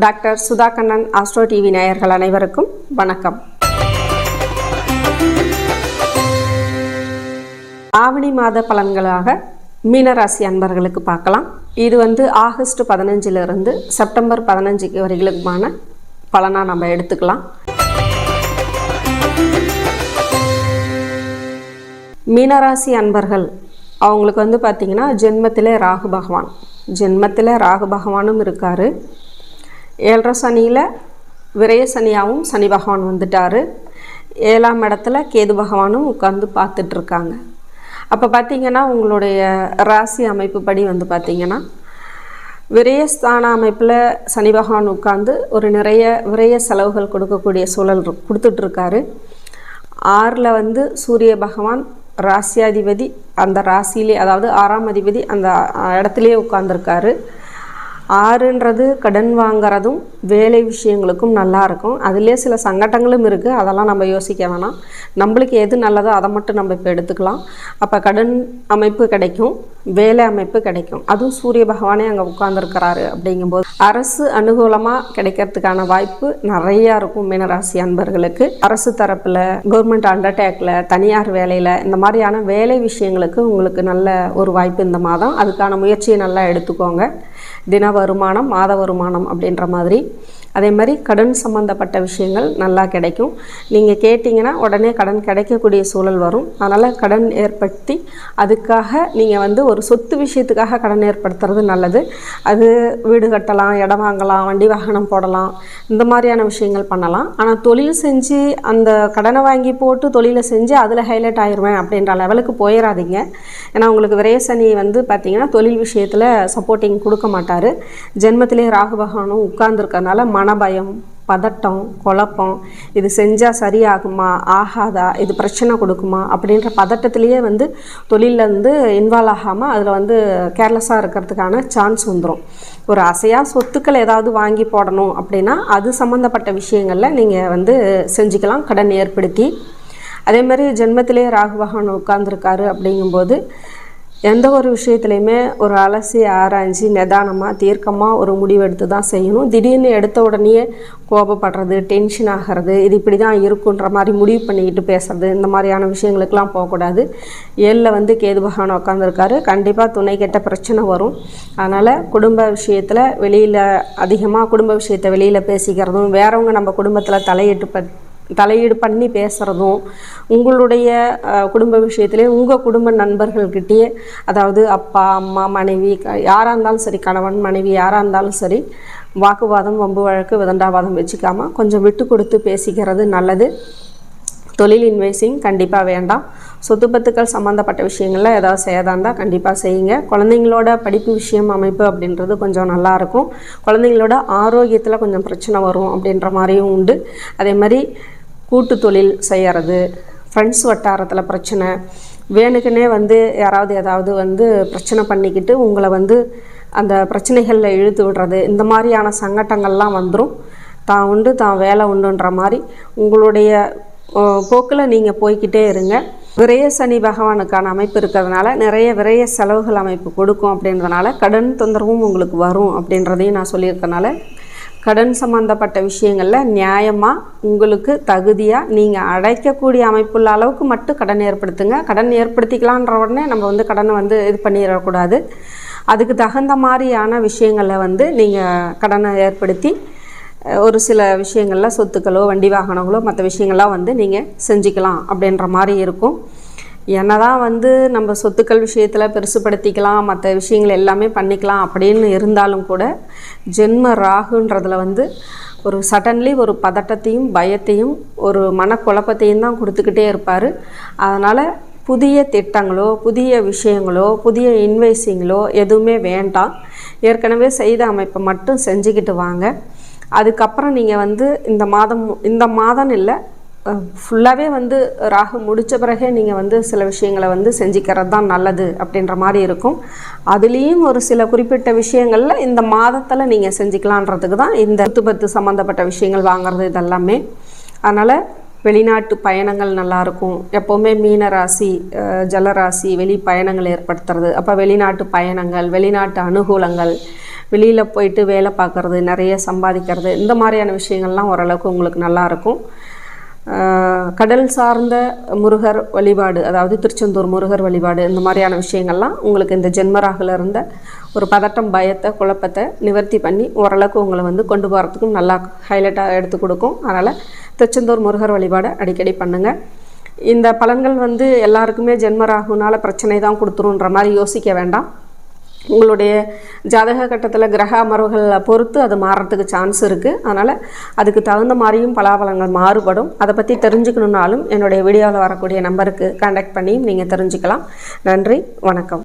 Doctor Sudha Kannan astro TV நேயர்கள் அனைவருக்கும் வணக்கம். ஆவணி மாத பலன்களாக மீனராசி அன்பர்களுக்கு பார்க்கலாம். இது ஆகஸ்ட் 15 செப்டம்பர் 15 வரைகளுக்குமான பலனாக நம்ம எடுத்துக்கலாம். மீனராசி அன்பர்கள் அவங்களுக்கு பார்த்திங்கன்னா ஜென்மத்திலே ராகு பகவானும் இருக்கார். 7 சனியில் விரய சனியாகவும் சனி பகவான் வந்துட்டார். 7ஆம் இடத்துல கேது பகவானும் உட்காந்து பார்த்துட்ருக்காங்க. அப்போ பார்த்திங்கன்னா உங்களுடைய ராசி அமைப்பு படி பார்த்திங்கன்னா விரயஸ்தான அமைப்பில் சனி பகவான் உட்காந்து ஒரு நிறைய விரய செலவுகள் கொடுக்கக்கூடிய சூழல் கொடுத்துட்ருக்காரு. 6ல் சூரிய பகவான் ராசியாதிபதி அந்த ராசியிலே, அதாவது 6ஆம் அதிபதி அந்த இடத்துலையே உட்காந்துருக்காரு. 6ன்றது கடன் வாங்கிறதும் வேலை விஷயங்களுக்கும் நல்லாயிருக்கும். அதுலேயே சில சங்கடங்களும் இருக்குது, அதெல்லாம் நம்ம யோசிக்க வேணாம். நம்மளுக்கு எது நல்லதோ அதை மட்டும் நம்ம இப்போ எடுத்துக்கலாம். அப்போ கடன் அமைப்பு கிடைக்கும், வேலை அமைப்பு கிடைக்கும். அதுவும் சூரிய பகவானே அங்கே உட்கார்ந்துருக்கிறாரு. அப்படிங்கும்போது அரசு அனுகூலமாக கிடைக்கிறதுக்கான வாய்ப்பு நிறையா இருக்கும். மீனராசி அன்பர்களுக்கு அரசு தரப்பில், கவர்மெண்ட் அண்டர்டேக்கில், தனியார் வேலையில், இந்த மாதிரியான வேலை விஷயங்களுக்கு உங்களுக்கு நல்ல ஒரு வாய்ப்பு இந்த மாதம். அதுக்கான முயற்சியை நல்லா எடுத்துக்கோங்க. தின வருமானம், மாத வருமானம் அப்படின்ற மாதிரி. அதே மாதிரி கடன் சம்மந்தப்பட்ட விஷயங்கள் நல்லா கிடைக்கும். நீங்கள் கேட்டிங்கன்னா உடனே கடன் கிடைக்கக்கூடிய சூழல் வரும். அதனால் கடன் ஏற்படுத்தி அதுக்காக நீங்கள் ஒரு சொத்து விஷயத்துக்காக கடன் ஏற்படுத்துறது நல்லது. அது வீடு கட்டலாம், இடம் வாங்கலாம், வண்டி வாகனம் போடலாம், இந்த மாதிரியான விஷயங்கள் பண்ணலாம். ஆனால் தொழில் செஞ்சு அந்த கடனை வாங்கி போட்டு தொழிலை செஞ்சு அதில் ஹைலைட் ஆயிடுவேன் அப்படின்ற லெவலுக்கு போயிடாதீங்க. ஏன்னா உங்களுக்கு விரயசனி பார்த்திங்கன்னா தொழில் விஷயத்தில் சப்போர்ட்டிங் கொடுக்க மாட்டார். ஜென்மத்திலே ராகு பகவானும் உட்கார்ந்துருக்கறனால மனபயம், பதட்டம், குழப்பம், இது செஞ்சால் சரியாகுமா ஆகாதா, இது பிரச்சனை கொடுக்குமா அப்படின்ற பதட்டத்திலேயே தொழிலேருந்து இன்வால்வ் ஆகாமல் அதில் கேர்லெஸ்ஸாக இருக்கிறதுக்கான சான்ஸ் வந்துடும். ஒரு அசையாக சொத்துக்கள் ஏதாவது வாங்கி போடணும் அப்படின்னா அது சம்மந்தப்பட்ட விஷயங்களில் நீங்கள் செஞ்சுக்கலாம் கடன் ஏற்படுத்தி. அதே மாதிரி ஜென்மத்திலே ராகு பகவான் உட்கார்ந்துருக்காரு. அப்படிங்கும்போது எந்த ஒரு விஷயத்துலையுமே ஒரு அலசி ஆராய்ச்சி நிதானமாக தீர்க்கமாக ஒரு முடிவெடுத்து தான் செய்யணும். திடீர்னு எடுத்த உடனே கோபப்படுறது, டென்ஷன் ஆகிறது, இது இப்படி தான் இருக்குன்ற மாதிரி முடிவு பண்ணிக்கிட்டு பேசுறது, இந்த மாதிரியான விஷயங்களுக்கெல்லாம் போகக்கூடாது. 7ல் கேது பகவான் உட்காந்துருக்காரு. கண்டிப்பாக துணை கெட்ட பிரச்சனை வரும். அதனால் குடும்ப விஷயத்தில் வெளியில் அதிகமாக குடும்ப விஷயத்தை வெளியில் பேசிக்கிறதும், வேறவங்க நம்ம குடும்பத்தில் தலையீடு பண்ணி பேசுகிறதும், உங்களுடைய குடும்ப விஷயத்திலே உங்கள் குடும்ப நண்பர்கள்கிட்டயே, அதாவது அப்பா அம்மா மனைவி யாராக இருந்தாலும் சரி, கணவன் மனைவி யாராக இருந்தாலும் சரி, வாக்குவாதம், வம்பு வழக்கு, விதண்டாவாதம் வச்சுக்காமல் கொஞ்சம் விட்டு கொடுத்து பேசிக்கிறது நல்லது. தொழில் இன்வெஸ்டிங் கண்டிப்பாக வேண்டாம். சொத்து பத்துக்கள் சம்மந்தப்பட்ட விஷயங்களில் ஏதாவது செய்யறதா இருந்தால் கண்டிப்பாக செய்யுங்க. குழந்தைங்களோட படிப்பு விஷயம் அமைப்பு அப்படின்றது கொஞ்சம் நல்லாயிருக்கும். குழந்தைங்களோட ஆரோக்கியத்தில் கொஞ்சம் பிரச்சனை வரும் அப்படின்ற மாதிரியும் உண்டு. அதே மாதிரி கூட்டு தொழில் செய்கிறது, ஃப்ரெண்ட்ஸ் வட்டாரத்தில் பிரச்சனை, வேணுக்குன்னே யாராவது ஏதாவது பிரச்சனை பண்ணிக்கிட்டு உங்களை அந்த பிரச்சனைகளில் இழுத்து விடுறது, இந்த மாதிரியான சங்கடங்கள்லாம் வந்துடும். தான் உண்டு தான் வேலை உண்டுன்ற மாதிரி உங்களுடைய போக்கில் நீங்கள் போய்கிட்டே இருங்க. விரய சனி பகவானுக்கான அமைப்பு இருக்கிறதுனால நிறைய விரய செலவுகள் அமைப்பு கொடுக்கும். அப்படின்றதுனால கடன் தொந்தரவும் உங்களுக்கு வரும் அப்படின்றதையும் நான் சொல்லியிருக்கனால கடன் சம்மந்தப்பட்ட விஷயங்களில் நியாயமாக உங்களுக்கு தகுதியாக நீங்கள் அடைக்கக்கூடிய அமைப்புள்ள அளவுக்கு மட்டும் கடன் ஏற்படுத்துங்க. கடன் ஏற்படுத்திக்கலான்ற உடனே நம்ம கடனை இது பண்ணிடக்கூடாது. அதுக்கு தகுந்த மாதிரியான விஷயங்களில் நீங்கள் கடனை ஏற்படுத்தி ஒரு சில விஷயங்களில் சொத்துக்களோ வண்டி வாகனங்களோ மற்ற விஷயங்கள்லாம் நீங்கள் செஞ்சுக்கலாம் அப்படின்ற மாதிரி இருக்கும். என்னதான் நம்ம சொத்துக்கள் விஷயத்தில் பெருசுப்படுத்திக்கலாம், மற்ற விஷயங்கள் எல்லாமே பண்ணிக்கலாம் அப்படின்னு இருந்தாலும் கூட ஜென்ம ராகுன்றதில் ஒரு சடன்லி ஒரு பதட்டத்தையும் பயத்தையும் ஒரு மனக்குழப்பத்தையும் தான் கொடுத்துக்கிட்டே இருப்பார். அதனால் புதிய திட்டங்களோ புதிய விஷயங்களோ புதிய இன்வெஸ்டிங்களோ எதுவுமே வேண்டாம். ஏற்கனவே செய்த அமைப்பை மட்டும் செஞ்சுக்கிட்டு வாங்க. அதுக்கப்புறம் நீங்கள் இந்த மாதம் இல்லை, ஃபுல்லாகவே ராகு முடித்த பிறகே நீங்கள் சில விஷயங்களை செஞ்சுக்கிறது தான் நல்லது அப்படின்ற மாதிரி இருக்கும். அதுலேயும் ஒரு சில குறிப்பிட்ட விஷயங்களில் இந்த மாதத்தில் நீங்கள் செஞ்சுக்கலான்றதுக்கு தான் இந்த சொத்து சம்மந்தப்பட்ட விஷயங்கள் வாங்கிறது இதெல்லாமே. அதனால் வெளிநாட்டு பயணங்கள் நல்லாயிருக்கும். எப்போவுமே மீனராசி ஜலராசி வெளி பயணங்கள் ஏற்படுத்துறது. அப்போ வெளிநாட்டு பயணங்கள், வெளிநாட்டு அனுகூலங்கள், வெளியில் போயிட்டு வேலை பார்க்குறது, நிறைய சம்பாதிக்கிறது, இந்த மாதிரியான விஷயங்கள்லாம் ஓரளவுக்கு உங்களுக்கு நல்லாயிருக்கும். கடல் சார்ந்த முருகர் வழிபாடு, அதாவது திருச்செந்தூர் முருகர் வழிபாடு, இந்த மாதிரியான விஷயங்கள்லாம் உங்களுக்கு இந்த ஜென்மராகில் இருந்த ஒரு பதட்டம், பயத்தை, குழப்பத்தை நிவர்த்தி பண்ணி ஓரளவுக்கு உங்களை கொண்டு போகிறதுக்கும் நல்லா ஹைலைட்டாக எடுத்து கொடுக்கும். அதனால் திருச்செந்தூர் முருகர் வழிபாடை அடிக்கடி பண்ணுங்கள். இந்த பலன்கள் எல்லாருக்குமே ஜென்மராகுனால பிரச்சனை தான் கொடுத்துருன்ற மாதிரி யோசிக்க வேண்டாம். உங்களுடைய ஜாதக கட்டத்தில் கிரக அமர்வுகளை பொறுத்து அது மாறுறதுக்கு சான்ஸ் இருக்குது. அதனால் அதுக்கு தகுந்த மாதிரியும் பலாபலங்கள் மாறுபடும். அதை பற்றி தெரிஞ்சுக்கணுன்னாலும் என்னுடைய வீடியோவில் வரக்கூடிய நம்பருக்கு கான்டாக்ட் பண்ணியும் நீங்கள் தெரிஞ்சுக்கலாம். நன்றி, வணக்கம்.